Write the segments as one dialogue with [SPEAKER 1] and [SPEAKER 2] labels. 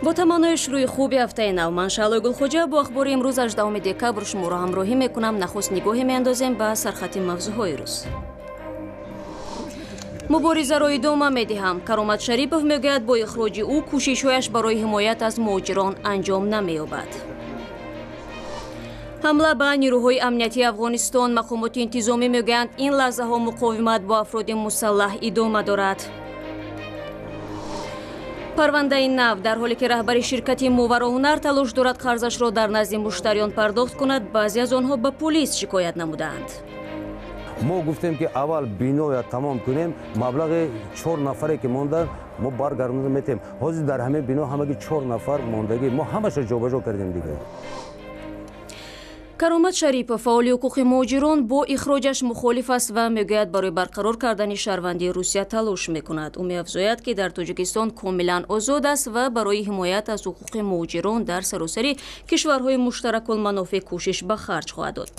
[SPEAKER 1] با تمنای شروع خوبی هفته نو، من شعله گلخوجه با اخبار امروز 18 دکبر شما را همراهی میکنم. نخست نگاهی میاندازیم به سرخط موضوعهای روز. مبارزه را ادامه میدهم. каромат شریپов میگوید با اخراج او کوشش‌هایش برای حمایت از مهاجران انجام نمی‌یابد. حمله به نیروهای امنیتی افغانستان. مقامات انتظامی میگویند این لحظه ها مقاومت با افراد مسلح ادامه دارد. парвандаи нав дар ҳоле ки раҳбари ширкати мовароуннаҳр талош дорад қарзашро дар назди муштариён пардохт кунад, баъзе аз онҳо ба полис шикоят намуданд.
[SPEAKER 2] мо гуфтем ки аввал биноя тамом кунем, маблағи 4 нафаре ки монда мо баргардонда метем. ҳозир дар ҳамин бино ҳамаги 4 нафар мондагӣ мо ҳамаашро ҷобаҷо кардем дига. каромат шарипов фаъоли ҳуқуқи муҳоҷирон бо ихроҷаш мухолиф аст ва мегӯяд барои барқарор кардани шаҳрвандии Русия талош мекунад. ӯ меафзояд ки дар Тоҷикистон комилан озод аст ва барои ҳимоят аз ҳуқуқи муҳоҷирон дар саросари кишварҳои муштаракулманофеъ кӯшиш ба харҷ хоҳад дод.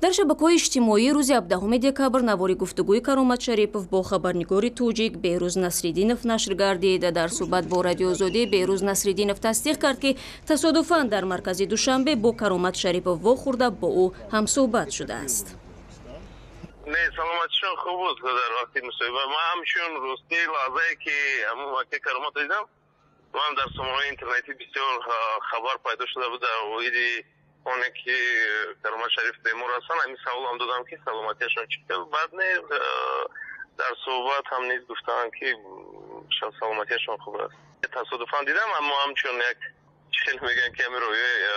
[SPEAKER 2] дар шабакаҳои иҷтимоӣ рӯзи 17 декабр навори гуфтугӯи каромат шарипов бо хабарнигори тоҷик Беҳрӯз Насриддинов нашр гардид. дар суҳбат бо радиои озодӣ Беҳрӯз Насриддинов тасдиқ кард ки тасодуфан дар маркази Душанбе бо каромат Шарипов вохӯрда با او هم صحبت شده است.
[SPEAKER 3] نه سلامتیشون خوب بود در وقتی مصاحبه ما همشون راستی لحظه که همون وقتی کرامات دیدم من در شماره اینترنتی بسیار خبر پیدا شده بود در ویدی اونه که کرامات شریف دیمور هستن. همین سوال هم دادم که سلامتیشون چطور. بعد نه در صحبت هم نیز گفتن که سلامتیشون خوب است. تصادفاً دیدم اما همچون یک چیل میگن که همین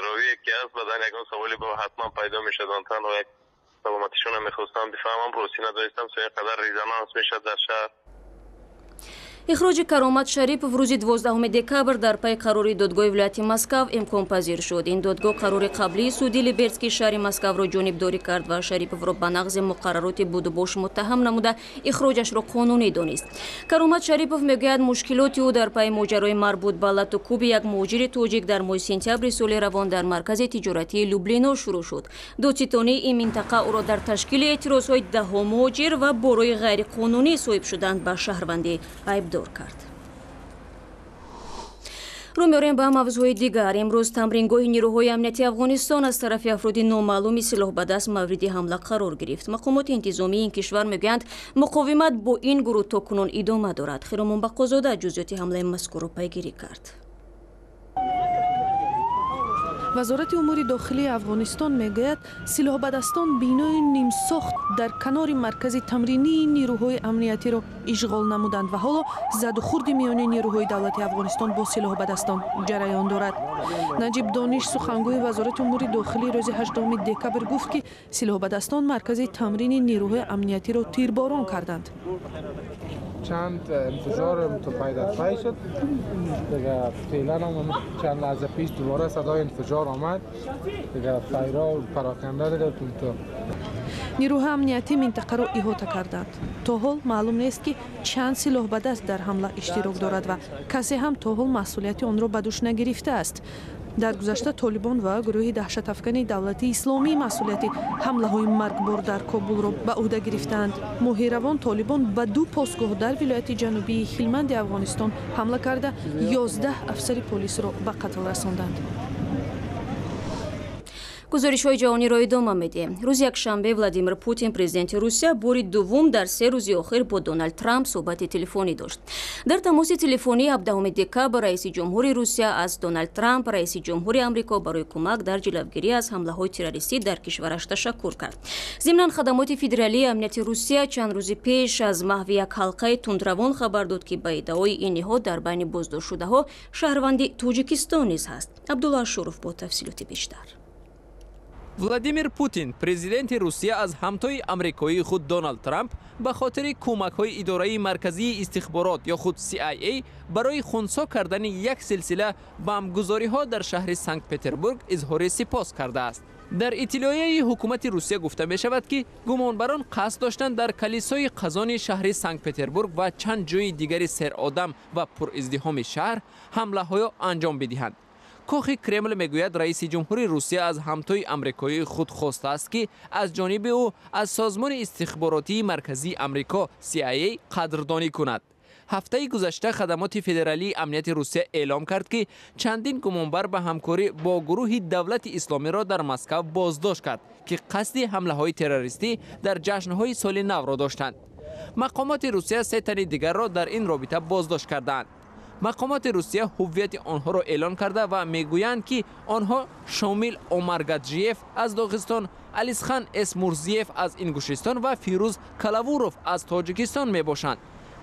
[SPEAKER 3] رویه که از بدن یکان سوالی با حتما پیدا میشد آنتان و یک سلامتیشون هم میخواستم بفهمم روسی نداشتم سوی قدر ریزانانس میشد در شهر.
[SPEAKER 1] اخراج каромат شریپов روزی 12 دکبر در پای قراری دادگاه ولایت مسکو امکان پذیر شد. این دادگاه قرار قبلی سودی لیبرسکی شهر مسکو را جانبداری کرد و شریپov را به نقض مقررات بود و باش متهم نموده اخراجش را قانونی دانست. каромат شریپov میگوید مشکلات او در پای ماجرای مربوط به لط و کوب یک مهاجر تاجیک در ماه سپتامبر سال روان در مرکز تجارتی لوبلینا شروع شد. دادستانی این منطقه او را در تشکیل اعتراضهای دهها مهاجر و برای غیر قانونی صاحب شدن به شهروندی عیب کرد. رو می‌آوریم به موضوع دیگر. امروز تمرینگاه نیروهای امنیتی افغانستان از طرف افراد نامعلوم سلاح به دست مورد حمله قرار گرفت. مقامات انتظامی این کشور میگویند مقاومت با این گروه تاکنون ادامه دارد. خیرمان بقازاده جزئیات حمله مذکور را پیگیری کرد.
[SPEAKER 4] وزارت امور داخلی افغانستان میگوید سلاح به دستان بینای نیم ساخت در کنار مرکز تمرینی نیروهای امنیتی را اشغال نمودند و حالا زد و خورد میان نیروهای دولتی افغانستان با سلاح به دستان جریان دارد. نجیب دانش سخنگوی وزارت امور داخلی روز 18 دکبر گفت که سلاح به دستان مرکز تمرین نیروهای امنیتی را تیرباران کردند.
[SPEAKER 5] چند انفجار پی شد دیگه فعلا هم چند لحظه پیش دوباره صدای انفجار آمد دیگه فایرها و پراکنده دیگه تو
[SPEAKER 4] نیروهای امنیتی منطقه را احاطه کردند. تا حال معلوم نیست که چند سلاح به دست در حمله اشتراک دارد و کسی هم تا حال مسئولیت آن را به دوش نگرفته است. در گذشته طالبان و گروه دهشت افکنی دولتی اسلامی مسئولیت حمله های مرگبار در کابل را به عهده گرفتند. ماهیروان طالبان به 2 پاسگاه در ولایت جنوبی هلمند افغانستان حمله کرده 11 افسر پلیس را به قتل رساندند.
[SPEAKER 1] گزارش‌های جهانی را ادامه می‌دهیم. روز یکشنبه ولادیمیر پوتین پرزیدنت روسیه باری دوم در 3 روز اخیر با دونالد ترامپ صحبت تلفنی داشت. در تماس تلفنی 17 دکبر رئیس جمهوری روسیه از دونالد ترامپ رئیس جمهوری آمریکا برای کمک در جلوگیری از حمله‌های تروریستی در کشورش تشکر کرد. ضمن خدمات فدرالی امنیت روسیه چند روز پیش از محو یک حلقه تندروان خبر داد که به ادعای این نهاد در بین بازداشت‌شده‌ها شهروند تاجیکستان نیز هست. عبدالله شروف با تفصیلات بیشتر.
[SPEAKER 6] ولادیمیر پوتین پرزیدنت روسیه از همتای آمریکایی خود دونالد ترامپ به خاطر کمک‌های اداره مرکزی استخبارات یا خود CIA برای خنثی کردن یک سلسله بمبگذاری‌ها در شهر سنت پترزبورگ اظهار سپاس کرده است. در اطلاعیه حکومت روسیه گفته می شود که گمانبران قصد داشتند در کلیسای قزان شهر سنت پترزبورگ و چند جای دیگر سرآدم و پر ازدحام شهر حمله‌های انجام بدهند. کاخ کرمل میگوید رئیس جمهوری روسیه از همتای آمریکایی خود خواسته است که از جانب او از سازمان استخباراتی مرکزی آمریکا CIA قدردانی کند. ҳафтаи гузашта хадамати федералии амнияти русия эълом кард ки чандин гумонбар ба ҳамкорӣ бо гурӯҳи давлати исломиро дар Москав боздошт кард ки қасди ҳамлаҳои террористӣ дар ҷашнҳои соли навро доштанд. мақомоти русия 3 тани дигарро дар ин робита боздошт карданд. мақомоти русия ҳуввияти онҳоро эълон карда ва мегӯянд ки онҳо шомил омаргаджиев аз Доғистон, Алисхан Эсмурзиев аз Ингушистон ва Фирӯз Калавуров аз Тоҷикистон мебошанд.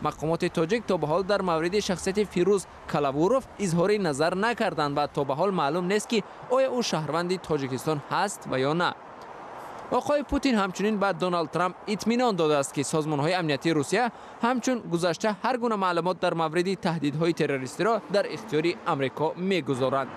[SPEAKER 6] мақомоти тоҷик то ба ҳол дар мавриди шахсияти Фирӯз Калавуров изҳори назар накарданд ва то ба ҳол маълум нест ки оя ӯ шаҳрванди Тоҷикистон ҳаст ва ё на. оқои Путин ҳамчунин ба Доналд Трамп итминон додааст ки созмонҳои амнияти Русия ҳамчун гузашта ҳар гуна маълумот дар мавриди таҳдидҳои террористиро дар ихтиёри Амрико мегузоранд.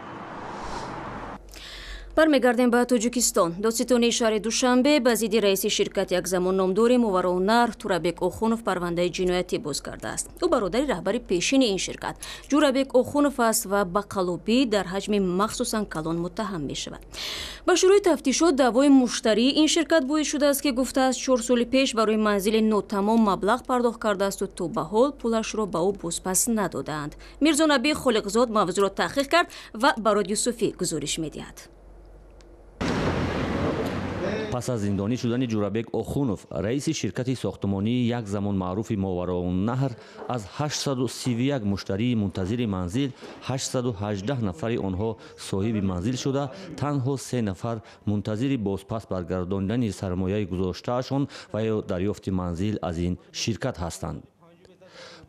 [SPEAKER 1] бармегардем ба Тоҷикистон. додситони шаҳри Душанбе ба зидди раиси ширкати якзамон номдори Мовароуннаҳр Турабек Охунов парвандаи ҷиноятӣ боз кардааст. ӯ бародари раҳбари пешини ин ширкат Ҷурабек Охунов аст ва ба қалубӣ дар ҳаҷми махсусан калон муттаҳам мешавад. ба шурӯи тафтишот даъвои муштарии ин ширкат боис шудааст ки гуфтааст 4 соли пеш барои манзили нотамом маблағ пардохт кардаасту то ба ҳол пулашро ба ӯ бозпас надодаанд. мирзонаби холиқзод мавзӯъро таҳқиқ кард ва барод Юсуфӣ гузориш медиҳад.
[SPEAKER 7] пас аз зиндонӣ шудани Ҷурабек Охунов, раиси ширкати сохтмонии як замон маъруфи Мовароуннаҳр, аз 831 муштарии мунтазири манзил 818 нафари онҳо соҳиби манзил шуда, танҳо 3 нафар мунтазири бозпас баргардонидани сармояи гузоштаашон ва ё дарёфти манзил аз ин ширкат ҳастанд.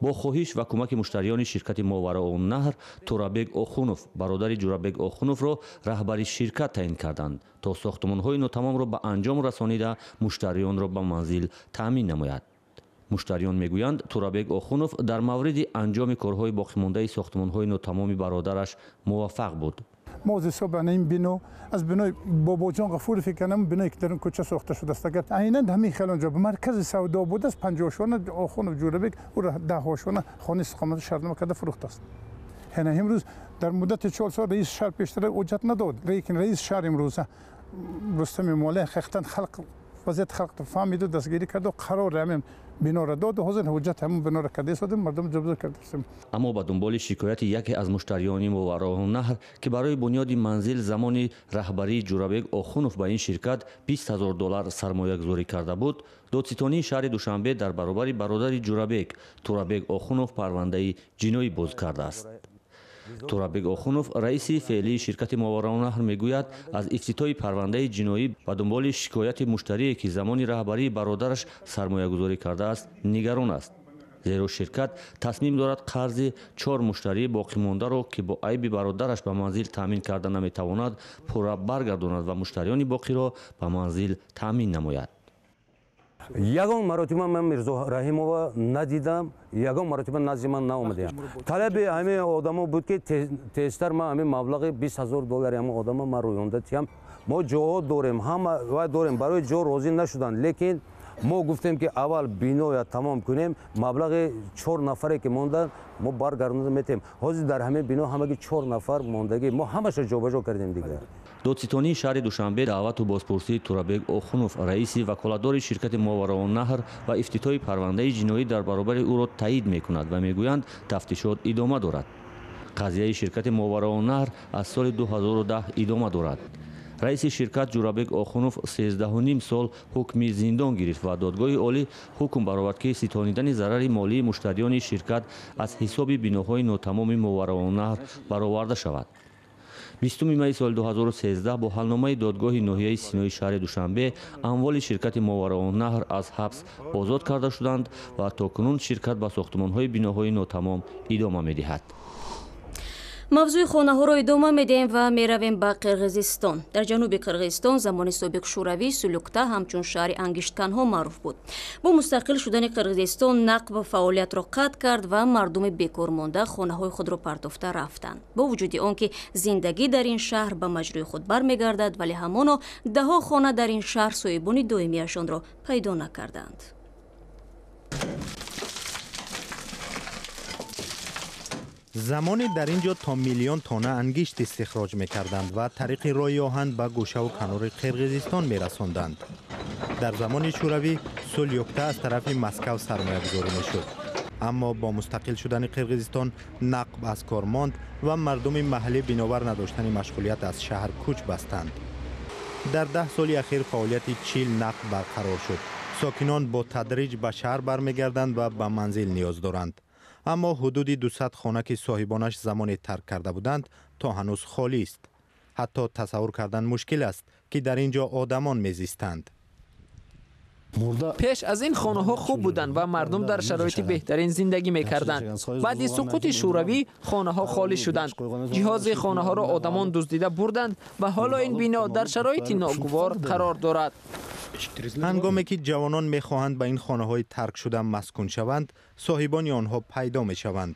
[SPEAKER 7] бо хоҳиш ва кӯмаки муштариёни ширкати Мовароуннаҳр Турабек Охунов бародари Ҷурабек Охуновро раҳбари ширкат таъин карданд то сохтмонҳои нотамомро ба анҷом расонида муштарионро ба манзил таъмин намояд. муштариён мегӯянд Турабек Охунов дар мавриди анҷоми корҳои боқимондаи сохтмонҳои нотамоми бародараш муваффақ буд.
[SPEAKER 8] ما از حساب این بینو از بینوی بابا جان غفور فکر کنم بینوی که در اون کوچه ساخته شده است اگر عیناً همین خیلی اونجا به مرکز سودا بود است 50 شونه آخوند جوربک او را 10 شونه خانه استقامت شهرنامه کرده فروخته است. یعنی امروز در مدت 4 سال رئیس شهر پیشتر اوجت نداد، لیکن رئیس شهر امروز رستم موله خختن خلق وضعیت خلق فهمید و دستگیری کرد و قرار همین بنا را داد و حاضر حجت همون بنا را کرده شدیم مردم جبران کردیم.
[SPEAKER 7] اما با دنبال شکایت یکی از مشتریان مواراوننهر که برای بنیاد منزل زمانی رهبری جورابک آخونوف با این شرکت $20,000 سرمایه گذاری کرده بود، دادستانی شهر دوشنبه در برابر برادر جورابک تورابک آخونوف پرونده‌ای جنایی باز کرده است. турабек охунов раиси феълии ширкати мовароуннаҳр мегӯяд аз ифтитоҳи парвандаи ҷиноӣ ба дунболи шикояти муштарие ки замони раҳбарии бародараш сармоягузорӣ кардааст нигарон аст, зеро ширкат тасмим дорад қарзи 4 муштарии боқимондаро ки бо айби бародараш ба манзил таъмин карда наметавонад пурра баргардонад ва муштариёни боқиро ба манзил таъмин намояд.
[SPEAKER 9] ягон маротиба ман Мирзо Раҳимова надидам, ягон маротиба назди ман наомадам. Талаби ҳамин одамо буд ки тезтар ман ҳамин маблағи $20,000 ҳамин одама ман рӯёнда тиям. мо ҷоҳо дорем, ҳама ва дорем, барои ҷо розӣ нашуданд, лекин мо гуфтем ки аввал биноя тамом кунем, маблағи 4 нафаре ки монданд мо баргардонда метем. ҳозир дар ҳамин бино ҳамаги 4 нафар мондагӣ мо ҳамаша ҷобаҷо кардем дигар.
[SPEAKER 7] додситонии шаҳри душанбе даъвату бозпурсии турабек охунов раиси ваколатдори ширкати мовароуннаҳр ва ифтитоҳи парвандаи ҷиноӣ дар баробари ӯро таъид мекунад ва мегӯянд тафтишот идома дорад. қазияи ширкати мовароуннаҳр аз соли 2010 идома дорад. раиси ширкат ҷурабек охунов 13.5 сол ҳукми зиндон гирифт ва додгоҳи олӣ ҳукм баровард ки ситонидани зарари молии муштариёни ширкат аз ҳисоби биноҳои нотамоми мовароуннаҳр бароварда шавад. 20 майи соли 2013 бо ҳалномаи додгоҳи ноҳияи синои шаҳри душанбе амволи ширкати мовароуннаҳр аз ҳабс озод карда шуданд ва токунун ширкат ба сохтмонҳои биноҳои нотамом идома медиҳад.
[SPEAKER 1] мавзӯи хонаҳоро идома медиҳем ва меравем ба қирғизистон. дар ҷануби қирғизистон замони собиқ шӯравӣ сулюкта ҳамчун шаҳри ангиштканҳо маъруф буд. бо мустақил шудани қирғизистон нақб фаъолиятро қатъ кард ва мардуми бекормонда хонаҳои худро партофта рафтанд. бо вуҷуди он ки зиндагӣ дар ин шаҳр ба маҷрӯи худ бармегардад, вале ҳамоно даҳо хона дар ин шаҳр соҳибони доимиашонро пайдо накарданд.
[SPEAKER 10] замоне дар ин ҷо то миллион тонна ангишт истихроҷ мекарданд ва тариқи роҳи оҳан ба гӯшаву канори қирғизистон мерасонданд. дар замони шӯравӣ сулюкта аз тарафи Москав сармоягузорӣ мешуд. اما با مستقل شدن قرقیزستان نقب از کار ماند و مردم محلی بنابر نداشتن مشغولیت از شهر کوچ بستند. در 10 سال اخیر فعالیت چیل نقب برقرار شد. ساکنان با تدریج به شهر برمیگردند و به منزل نیاز دارند. اما حدود 200 خانه که صاحبانش زمان ترک کرده بودند تا هنوز خالی است. حتی تصور کردن مشکل است که در اینجا آدمان میزیستند.
[SPEAKER 6] پیش از این خانه ها خوب بودند و مردم در شرایط بهترین زندگی میکردند. بعد از سقوط شوروی خانه ها خالی شدند. جهاز خانه ها را آدمان دزدیده بردند و حالا این بنا در شرایط ناگوار قرار دارد.
[SPEAKER 10] هنگامی که جوانان میخواهند به این خانه های ترک شده مسکون شوند، صاحبان آنها پیدا میشوند.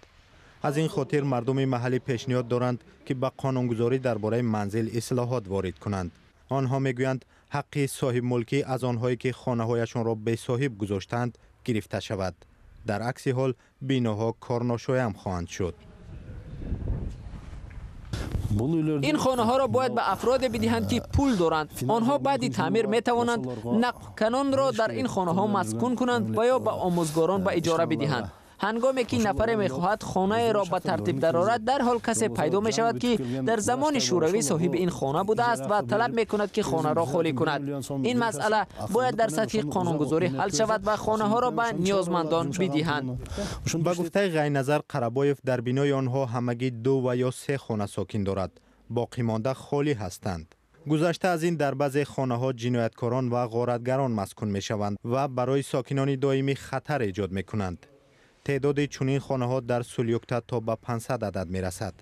[SPEAKER 10] از این خاطر مردم محلی پیشنهاد دارند که به قانونگذاری درباره منزل اصلاحات وارد کنند. آنها میگویند حق صاحب ملکی از آنهایی که خانه هایشان را به صاحب گذاشتند گرفته شود. در عکس حال بیناها کارناشایم خواهند شد.
[SPEAKER 6] این خانه ها را باید به افراد بدهند که پول دارند. آنها بعد تعمیر می توانند نقل کنان را در این خانه ها مسکون کنند و یا به آموزگاران به اجاره بدهند. هنگامی که نفر میخواهد خانه را به ترتیب درآورد، در حال کسی پیدا می شود که در زمان شوروی صاحب این خانه بوده است و طلب می کند که خانه را خالی کند. این مسئله باید در سطح قانونگذاری حل شود و خانه ها را به نیازمندان بدهند.
[SPEAKER 10] با گفته غیرنظر قربایف در بینای آنها همگی 2 و یا 3 خانه ساکن دارد. باقی مانده خالی هستند. گذشته از این در بعضی خانه ها جنایتکاران و غارتگران مسکون می شوند و برای ساکنان دائمی خطر ایجاد می کنند. تعداد چنین خانه ها در سولیوکتا تا به 500 عدد می رسد.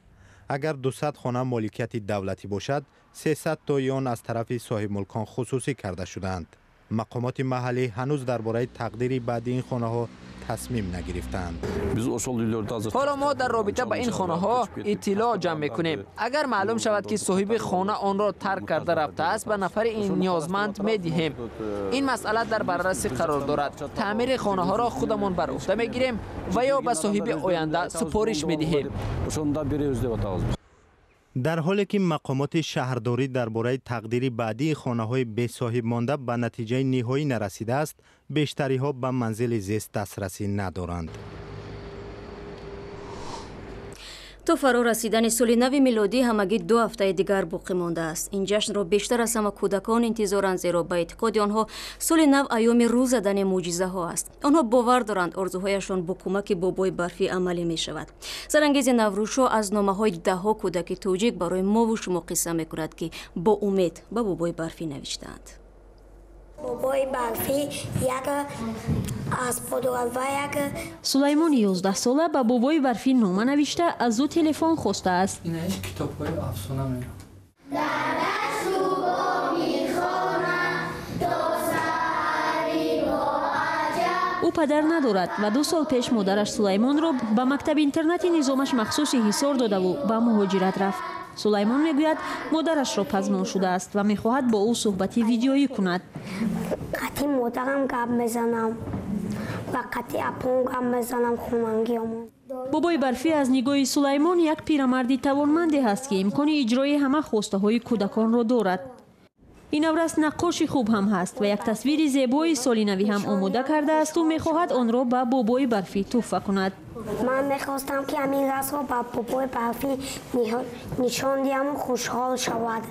[SPEAKER 10] اگر 200 خانه مالکیت دولتی باشد، 300 تا آن از طرف صاحب ملکان خصوصی کرده شدند. مقامات محلی هنوز درباره تقدیر بعدی این خانه ها تصمیم نگرفتند.
[SPEAKER 6] حالا ما در رابطه با این خانه ها اطلاع جمع میکنیم. اگر معلوم شود که صاحب خانه آن را ترک کرده رفته است، به نفر این نیازمند میدهیم. این مسئله در بررسی قرار دارد. تعمیر خانه ها را خودمان بر عهده میگیریم و یا به صاحب آینده سپارش میدهیم.
[SPEAKER 10] در حالی که مقامات شهرداری درباره تقدیر بعدی خانه های بی صاحب مانده به نتیجه نهایی نرسیده است، بیشتری ها به منزل زیست دسترسی ندارند.
[SPEAKER 1] تا فرا رسیدن سال نو میلادی همگی 2 هفته دیگر باقی مانده است. این جشن را بیشتر از همه کودکان انتظارند، زیرا به اعتقاد آنها سال نو ایام روز زدن معجزه ها است. آنها باور دارند آرزوهایشان با کمک بابای برفی عملی می شود. سرانگیز نوروزشو از نامه های 10 کودک تاجیک برای ما و شما قصه می کند که با امید به بابای برفی نوشتند.
[SPEAKER 11] بابای برفی یک اسب دارد و یک
[SPEAKER 2] سلیمان 11 ساله به بابای برفی نامه نوشته از او تلفن خواسته است.
[SPEAKER 12] این کتاب‌های افسانه میره.
[SPEAKER 2] او پدر ندارد و 2 سال پیش مادرش سلیمان را به مکتب اینترنتی نظامش مخصوصی حصار داده و به مهاجرت رفت. سلیمان میگوید مادرش را پزمان شده است و میخواهد با او صحبتی ویدیویی کند.
[SPEAKER 11] قطعی مادرم گپ میزنم و قطعی اپون گپ میزنم خوننگیامون.
[SPEAKER 2] بابای برفی از نگاه سلیمان یک پیرمردی توانمندی است که امکان اجرای همه خواسته های کودکان را دارد. این نورست نقاشی خوب هم هست و یک تصویر زیبای سال نوی هم آماده کرده است و میخواهد آن را به بابای برفی تحفه کند.
[SPEAKER 11] من میخواستم که همین رسم را به بابای برفی نشان دهم و خوشحال شود.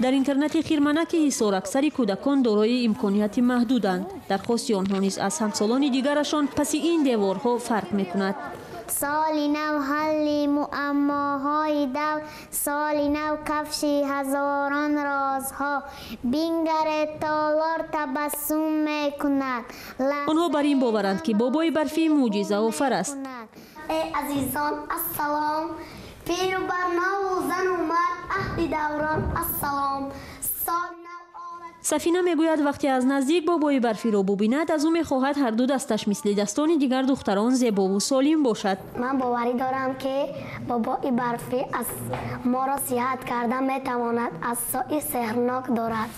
[SPEAKER 2] در اینترنت خیرمنک حصار اکثر کودکان دارای امکانیت محدودند. درخواست آنها نیز از همسالان دیگرشان پس این دیوارها فرق میکند.
[SPEAKER 13] سالی نو حل معماهای دو، سالی نو کفش هزاران رازها، بینگر تالار تبسم میکند.
[SPEAKER 2] آنها بر این باورند که بابای برفی معجزه آفر است.
[SPEAKER 11] ای عزیزان السلام، پیر و برنو زن و مرد عهد دوران السلام.
[SPEAKER 2] سفینه میگوید وقتی از نزدیک بابای برفی را ببیند از او میخواهد هر دو دستش مثل دستان دیگر دختران زیبا و سالم باشد.
[SPEAKER 11] من باوری دارم که بابای برفی از ما را صحت کرده میتواند از سایه سحرناک دارد.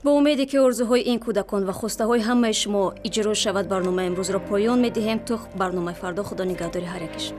[SPEAKER 1] با امیدی که آرزوهای این کودکان و خواسته های همه شما اجرا شود، برنامه امروز را پایان میدهیم تا برنامه فردا. خدا نگهدار هر یک شما.